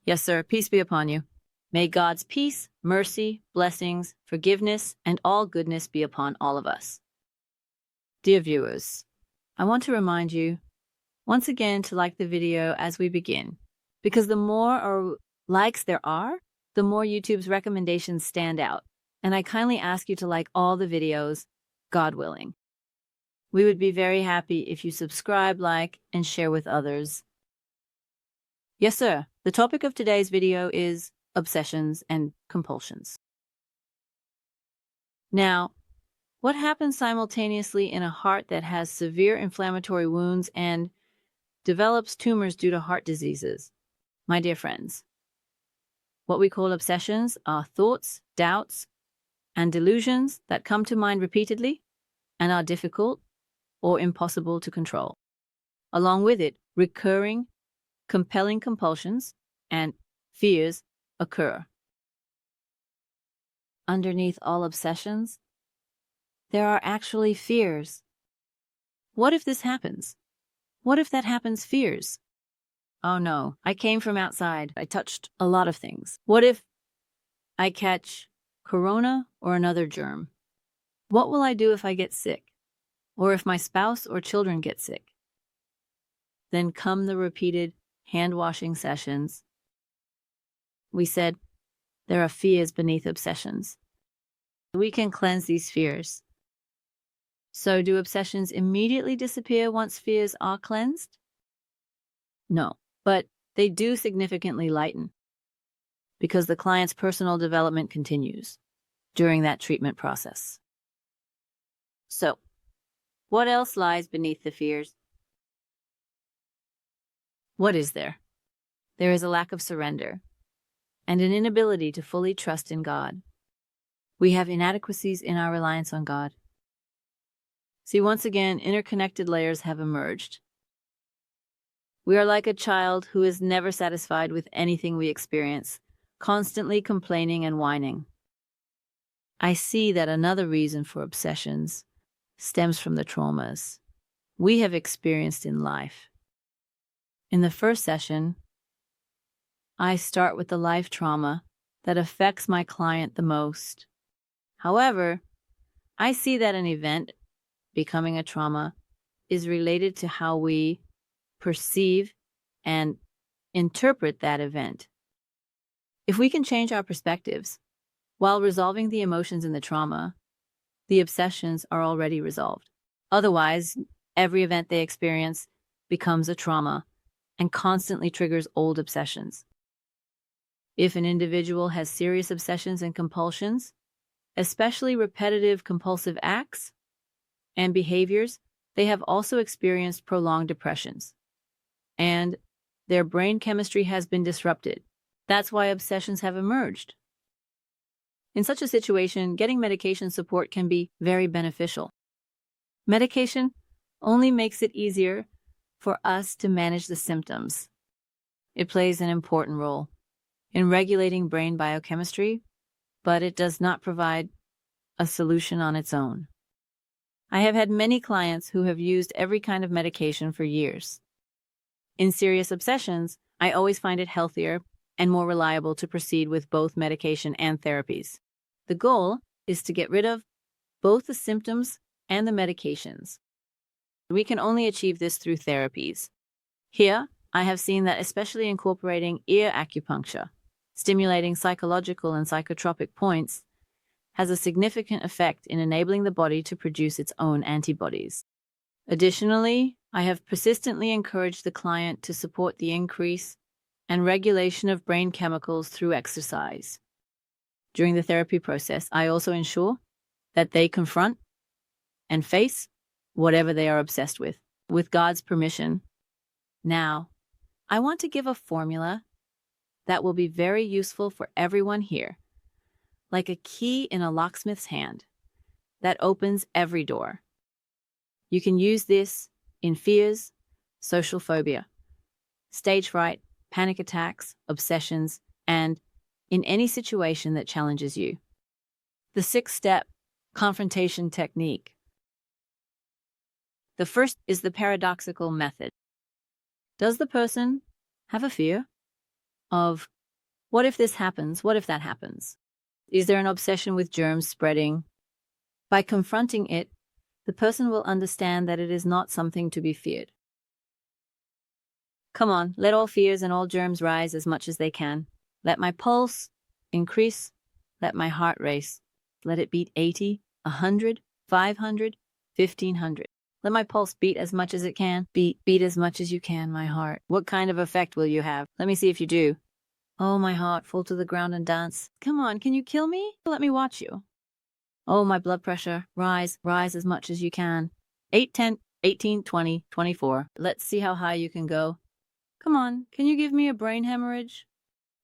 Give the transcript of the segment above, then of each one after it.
Yes, sir. Peace be upon you. May God's peace, mercy, blessings, forgiveness, and all goodness be upon all of us. Dear viewers, I want to remind you once again to like the video as we begin, because the more likes there are, the more YouTube's recommendations stand out. And I kindly ask you to like all the videos, God willing. We would be very happy if you subscribe, like, and share with others. Yes, sir. The topic of today's video is obsessions and compulsions. Now, what happens simultaneously in a heart that has severe inflammatory wounds and develops tumors due to heart diseases? My dear friends, what we call obsessions are thoughts, doubts, and delusions that come to mind repeatedly and are difficult or impossible to control. Along with it, recurring, compelling compulsions and fears occur. Underneath all obsessions, there are actually fears. What if this happens? What if that happens? Fears. Oh no, I came from outside. I touched a lot of things. What if I catch corona or another germ? What will I do if I get sick? Or if my spouse or children get sick? Then come the repeated hand-washing sessions. We said there are fears beneath obsessions. We can cleanse these fears. So do obsessions immediately disappear once fears are cleansed? No, but they do significantly lighten because the client's personal development continues during that treatment process. So, what else lies beneath the fears? What is there? There is a lack of surrender and an inability to fully trust in God. We have inadequacies in our reliance on God. See, once again, interconnected layers have emerged. We are like a child who is never satisfied with anything we experience, constantly complaining and whining. I see that another reason for obsessions stems from the traumas we have experienced in life. In the first session, I start with the life trauma that affects my client the most. However, I see that an event becoming a trauma is related to how we perceive and interpret that event. If we can change our perspectives while resolving the emotions in the trauma, the obsessions are already resolved. Otherwise, every event they experience becomes a trauma and constantly triggers old obsessions. If an individual has serious obsessions and compulsions, especially repetitive compulsive acts and behaviors, they have also experienced prolonged depressions, and their brain chemistry has been disrupted. That's why obsessions have emerged. In such a situation, getting medication support can be very beneficial. Medication only makes it easier for us to manage the symptoms. It plays an important role in regulating brain biochemistry, but it does not provide a solution on its own. I have had many clients who have used every kind of medication for years. In serious obsessions, I always find it healthier and more reliable to proceed with both medication and therapies. The goal is to get rid of both the symptoms and the medications. We can only achieve this through therapies. Here, I have seen that especially incorporating ear acupuncture, stimulating psychological and psychotropic points, has a significant effect in enabling the body to produce its own antibodies. Additionally, I have persistently encouraged the client to support the increase and regulation of brain chemicals through exercise. During the therapy process, I also ensure that they confront and face whatever they are obsessed with God's permission. Now, I want to give a formula that will be very useful for everyone here, like a key in a locksmith's hand that opens every door. You can use this in fears, social phobia, stage fright, panic attacks, obsessions, and in any situation that challenges you. The 6-step confrontation technique. The first is the paradoxical method. Does the person have a fear of What if this happens? What if that happens? Is there an obsession with germs spreading? By confronting it, the person will understand that it is not something to be feared. Come on, let all fears and all germs rise as much as they can. Let my pulse increase. Let my heart race. Let it beat 80, 100, 500, 1500. Let my pulse beat as much as it can. Beat as much as you can, my heart. What kind of effect will you have? Let me see if you do. Oh, my heart, fall to the ground and dance. Come on, can you kill me? Let me watch you. Oh, my blood pressure, rise as much as you can. 8, 10, 18, 20, 24. Let's see how high you can go. Come on, can you give me a brain hemorrhage?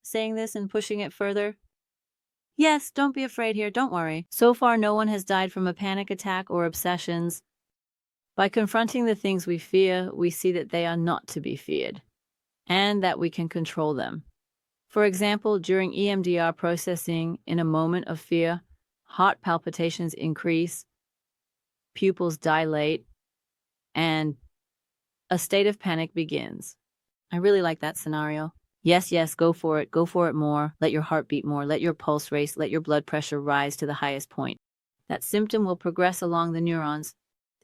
Saying this and pushing it further. Yes, don't be afraid here, don't worry. So far, no one has died from a panic attack or obsessions. By confronting the things we fear, we see that they are not to be feared, and that we can control them. For example, during EMDR processing, in a moment of fear, heart palpitations increase, pupils dilate, and a state of panic begins. I really like that scenario. Yes, go for it more. Let your heart beat more, let your pulse race, let your blood pressure rise to the highest point. That symptom will progress along the neurons.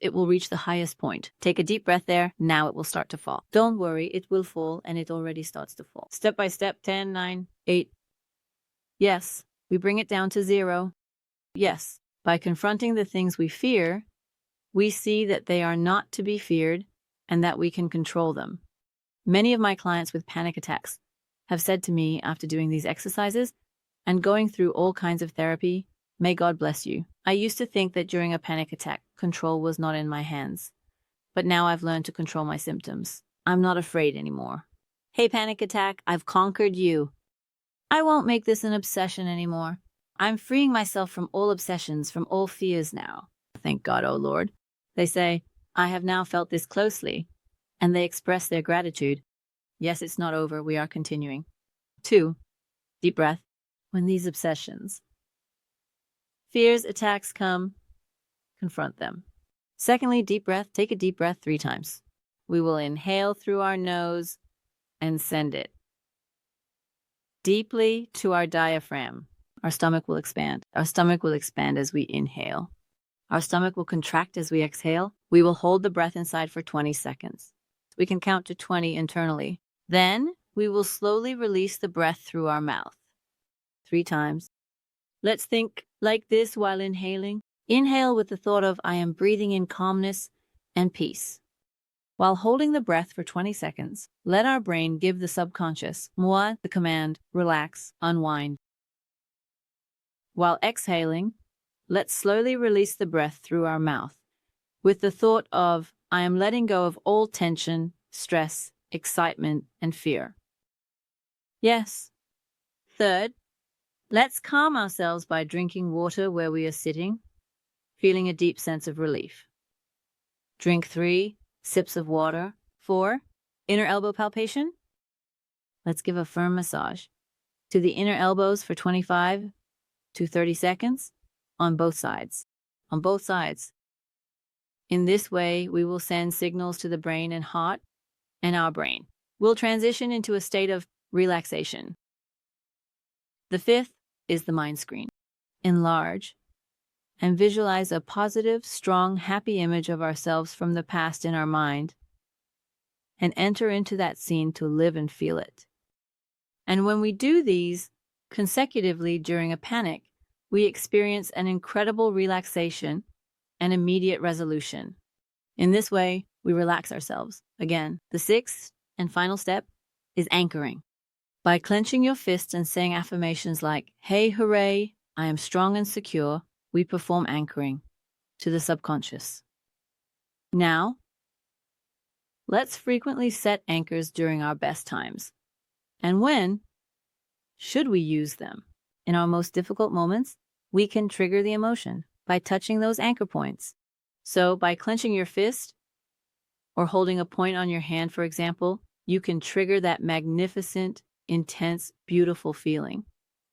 It will reach the highest point. Take a deep breath there. Now it will start to fall. Don't worry, it will fall, and it already starts to fall. Step by step, 10, 9, 8. Yes, we bring it down to 0. Yes, by confronting the things we fear, we see that they are not to be feared and that we can control them. Many of my clients with panic attacks have said to me after doing these exercises and going through all kinds of therapy, "May God bless you. I used to think that during a panic attack, control was not in my hands. But now I've learned to control my symptoms. I'm not afraid anymore. Hey, panic attack, I've conquered you. I won't make this an obsession anymore. I'm freeing myself from all obsessions, from all fears now. Thank God, oh Lord." They say, "I have now felt this closely," and they express their gratitude. Yes, it's not over. We are continuing. 2. Deep breath. When these obsessions, fears, attacks come, confront them. Secondly, deep breath. Take a deep breath 3 times. We will inhale through our nose and send it deeply to our diaphragm. Our stomach will expand. Our stomach will expand as we inhale. Our stomach will contract as we exhale. We will hold the breath inside for 20 seconds. We can count to 20 internally. Then we will slowly release the breath through our mouth 3 times. Let's think like this while inhaling. Inhale with the thought of, "I am breathing in calmness and peace." While holding the breath for 20 seconds, let our brain give the subconscious, moi, the command, relax, unwind. While exhaling, let's slowly release the breath through our mouth with the thought of, "I am letting go of all tension, stress, excitement, and fear." Yes. Third, let's calm ourselves by drinking water where we are sitting, feeling a deep sense of relief. Drink 3 sips of water. 4, inner elbow palpation. Let's give a firm massage to the inner elbows for 25 to 30 seconds on both sides. On both sides. In this way, we will send signals to the brain and heart, and our brain will transition into a state of relaxation. The 5th is the mind screen. Enlarge and visualize a positive, strong, happy image of ourselves from the past in our mind, and enter into that scene to live and feel it. And when we do these consecutively during a panic, we experience an incredible relaxation and immediate resolution. In this way, we relax ourselves. Again, the 6th and final step is anchoring. By clenching your fists and saying affirmations like, "Hey, hooray, I am strong and secure," we perform anchoring to the subconscious. Now, let's frequently set anchors during our best times. And when should we use them? In our most difficult moments, we can trigger the emotion by touching those anchor points. So by clenching your fist or holding a point on your hand, for example, you can trigger that magnificent, intense, beautiful feeling,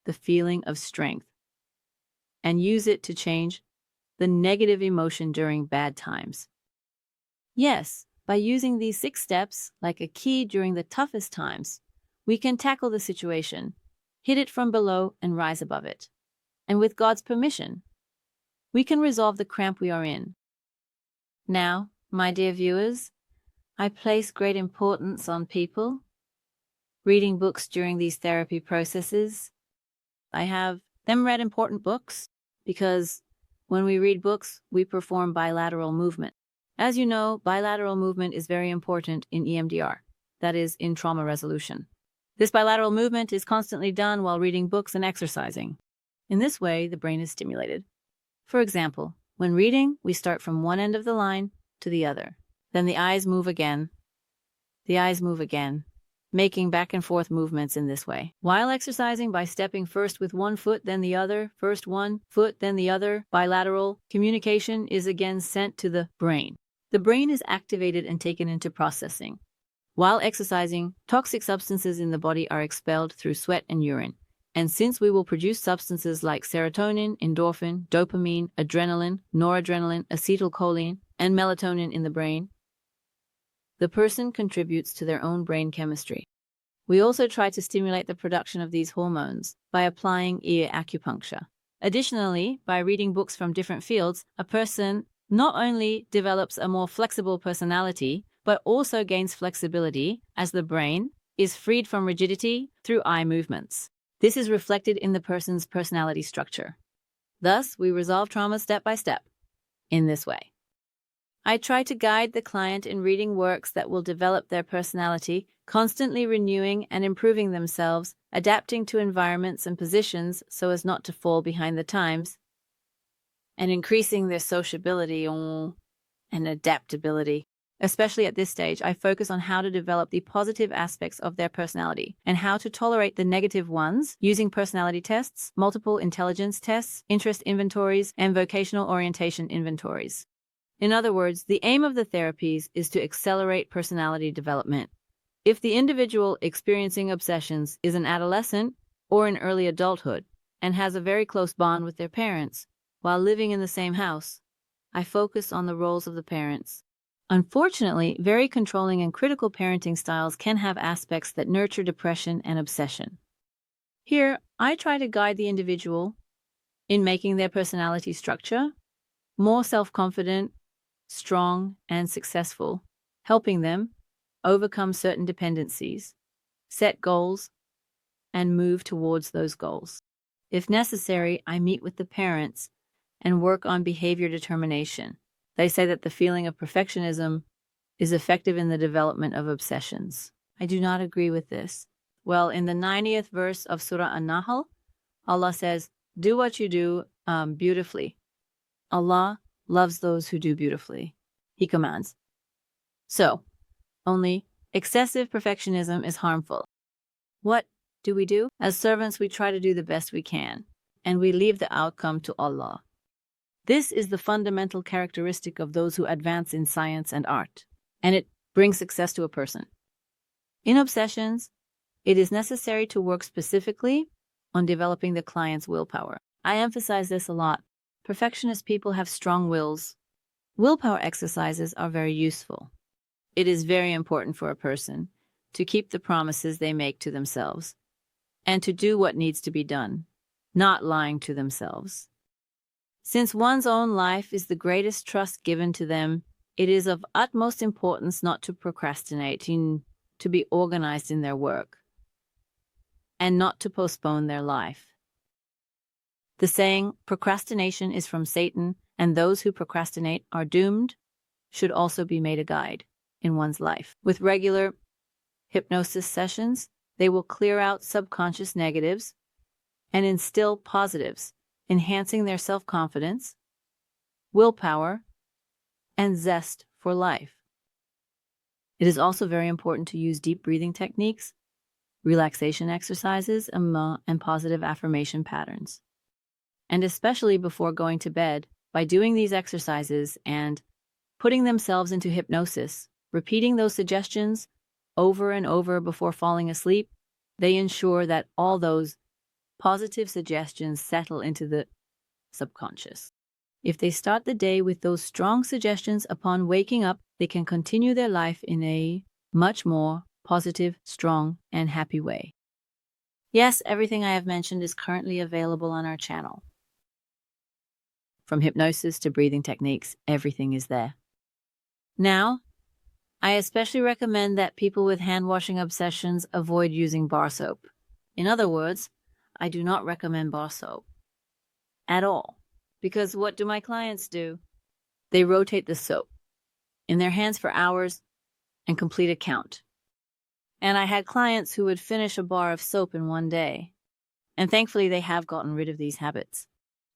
the feeling of strength, and use it to change the negative emotion during bad times. Yes, by using these 6 steps like a key during the toughest times, we can tackle the situation, hit it from below and rise above it. And with God's permission, we can resolve the cramp we are in. Now, my dear viewers, I place great importance on people reading books during these therapy processes. I have them read important books because when we read books, we perform bilateral movement. As you know, bilateral movement is very important in EMDR, that is, in trauma resolution. This bilateral movement is constantly done while reading books and exercising. In this way, the brain is stimulated. For example, when reading, we start from one end of the line to the other. Then the eyes move again. The eyes move again, making back and forth movements in this way. While exercising by stepping first with one foot, then the other, first one foot, then the other, bilateral communication is again sent to the brain. The brain is activated and taken into processing. While exercising, toxic substances in the body are expelled through sweat and urine. And since we will produce substances like serotonin, endorphin, dopamine, adrenaline, noradrenaline, acetylcholine, and melatonin in the brain, the person contributes to their own brain chemistry. We also try to stimulate the production of these hormones by applying ear acupuncture. Additionally, by reading books from different fields, a person not only develops a more flexible personality, but also gains flexibility as the brain is freed from rigidity through eye movements. This is reflected in the person's personality structure. Thus, we resolve trauma step by step in this way. I try to guide the client in reading works that will develop their personality, constantly renewing and improving themselves, adapting to environments and positions so as not to fall behind the times, and increasing their sociability and adaptability. Especially at this stage, I focus on how to develop the positive aspects of their personality and how to tolerate the negative ones using personality tests, multiple intelligence tests, interest inventories, and vocational orientation inventories. In other words, the aim of the therapies is to accelerate personality development. If the individual experiencing obsessions is an adolescent or in early adulthood and has a very close bond with their parents while living in the same house, I focus on the roles of the parents. Unfortunately, very controlling and critical parenting styles can have aspects that nurture depression and obsession. Here, I try to guide the individual in making their personality structure more self-confident, strong, and successful, helping them overcome certain dependencies, set goals, and move towards those goals. If necessary, I meet with the parents and work on behavior determination. They say that the feeling of perfectionism is effective in the development of obsessions. I do not agree with this. Well, in the 90th verse of Surah An-Nahl, Allah says, "Do what you do beautifully." Allah loves those who do beautifully, He commands. So, only excessive perfectionism is harmful. What do? As servants, we try to do the best we can, and we leave the outcome to Allah. This is the fundamental characteristic of those who advance in science and art, and it brings success to a person. In obsessions, it is necessary to work specifically on developing the client's willpower. I emphasize this a lot. Perfectionist people have strong wills. Willpower exercises are very useful. It is very important for a person to keep the promises they make to themselves and to do what needs to be done, not lying to themselves. Since one's own life is the greatest trust given to them, it is of utmost importance not to procrastinate, to be organized in their work, and not to postpone their life. The saying, procrastination is from Satan, and those who procrastinate are doomed, should also be made a guide in one's life. With regular hypnosis sessions, they will clear out subconscious negatives and instill positives, enhancing their self-confidence, willpower, and zest for life. It is also very important to use deep breathing techniques, relaxation exercises, and positive affirmation patterns. And especially before going to bed, by doing these exercises and putting themselves into hypnosis, repeating those suggestions over and over before falling asleep, they ensure that all those positive suggestions settle into the subconscious. If they start the day with those strong suggestions upon waking up, they can continue their life in a much more positive, strong, and happy way. Yes, everything I have mentioned is currently available on our channel. From hypnosis to breathing techniques, everything is there. Now, I especially recommend that people with hand-washing obsessions avoid using bar soap. In other words, I do not recommend bar soap at all. Because what do my clients do? They rotate the soap in their hands for hours and complete a count. And I had clients who would finish a bar of soap in one day. And thankfully, they have gotten rid of these habits.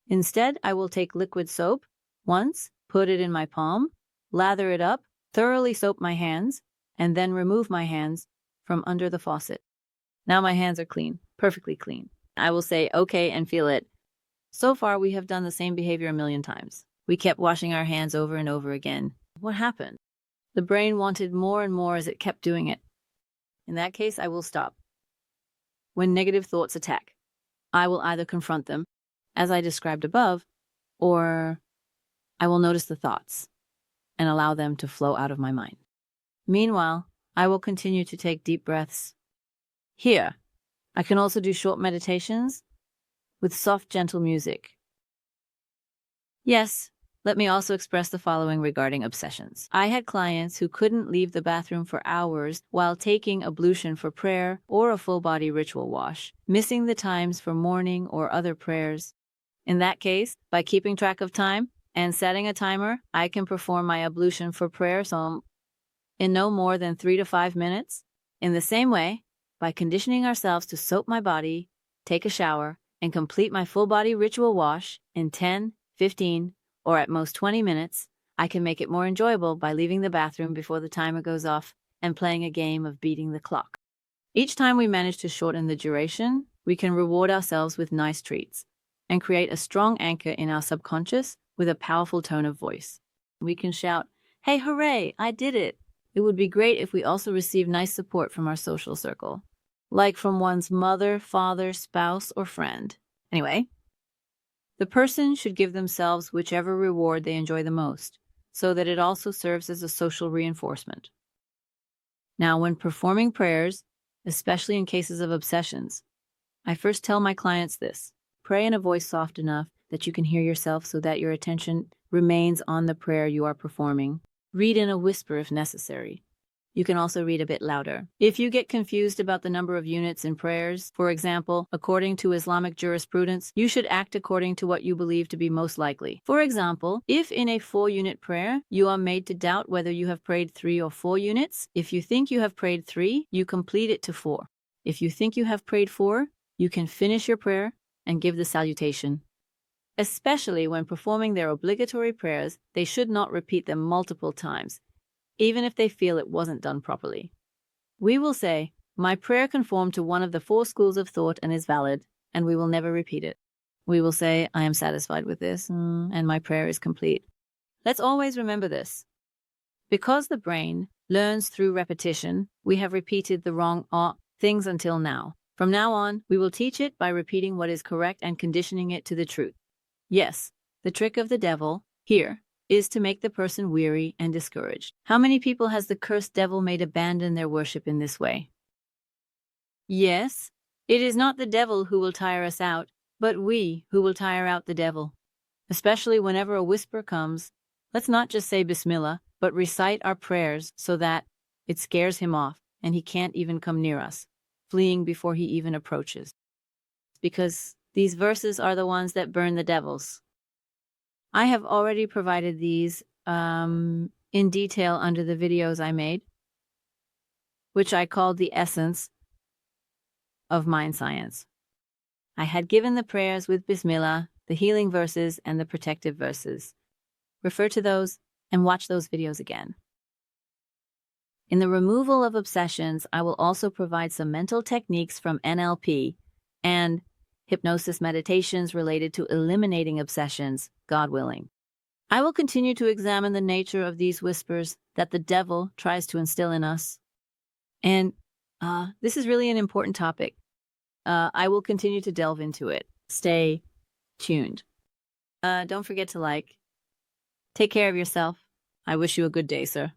Instead, I will take liquid soap once, put it in my palm, lather it up, thoroughly soap my hands, and then remove my hands from under the faucet. Now my hands are clean, perfectly clean. I will say, okay, and feel it. So far, we have done the same behavior a million times. We kept washing our hands over and over again. What happened? The brain wanted more and more as it kept doing it. In that case, I will stop. When negative thoughts attack, I will either confront them, as I described above, or I will notice the thoughts and allow them to flow out of my mind. Meanwhile, I will continue to take deep breaths. Here, I can also do short meditations with soft, gentle music. Yes, let me also express the following regarding obsessions. I had clients who couldn't leave the bathroom for hours while taking ablution for prayer or a full-body ritual wash, missing the times for morning or other prayers. In that case, by keeping track of time and setting a timer, I can perform my ablution for prayer in no more than 3 to 5 minutes. In the same way, by conditioning ourselves to soap my body, take a shower, and complete my full-body ritual wash in 10, 15, or at most 20 minutes, I can make it more enjoyable by leaving the bathroom before the timer goes off and playing a game of beating the clock. Each time we manage to shorten the duration, we can reward ourselves with nice treats and create a strong anchor in our subconscious with a powerful tone of voice. We can shout, "Hey, hooray, I did it!" It would be great if we also received nice support from our social circle, like from one's mother, father, spouse, or friend. Anyway, the person should give themselves whichever reward they enjoy the most, so that it also serves as a social reinforcement. Now, when performing prayers, especially in cases of obsessions, I first tell my clients this: pray in a voice soft enough that you can hear yourself so that your attention remains on the prayer you are performing. Read in a whisper if necessary. You can also read a bit louder. If you get confused about the number of units in prayers, for example, according to Islamic jurisprudence, you should act according to what you believe to be most likely. For example, if in a 4-unit prayer, you are made to doubt whether you have prayed 3 or 4 units, if you think you have prayed 3, you complete it to 4. If you think you have prayed 4, you can finish your prayer and give the salutation. Especially when performing their obligatory prayers, they should not repeat them multiple times, even if they feel it wasn't done properly. We will say, "My prayer conformed to one of the 4 schools of thought and is valid," and we will never repeat it. We will say, "I am satisfied with this, and my prayer is complete." Let's always remember this. Because the brain learns through repetition, we have repeated the wrong things until now. From now on, we will teach it by repeating what is correct and conditioning it to the truth. Yes, the trick of the devil, here, is to make the person weary and discouraged. How many people has the cursed devil made abandon their worship in this way? Yes, it is not the devil who will tire us out, but we who will tire out the devil. Especially whenever a whisper comes, let's not just say Bismillah, but recite our prayers so that it scares him off and he can't even come near us, fleeing before he even approaches. Because these verses are the ones that burn the devils. I have already provided these in detail under the videos I made, which I called the essence of mind science. I had given the prayers with Bismillah, the healing verses, and the protective verses. Refer to those and watch those videos again. In the removal of obsessions, I will also provide some mental techniques from NLP and hypnosis meditations related to eliminating obsessions, God willing. I will continue to examine the nature of these whispers that the devil tries to instill in us. And this is really an important topic. I will continue to delve into it. Stay tuned. Don't forget to like. Take care of yourself. I wish you a good day, sir.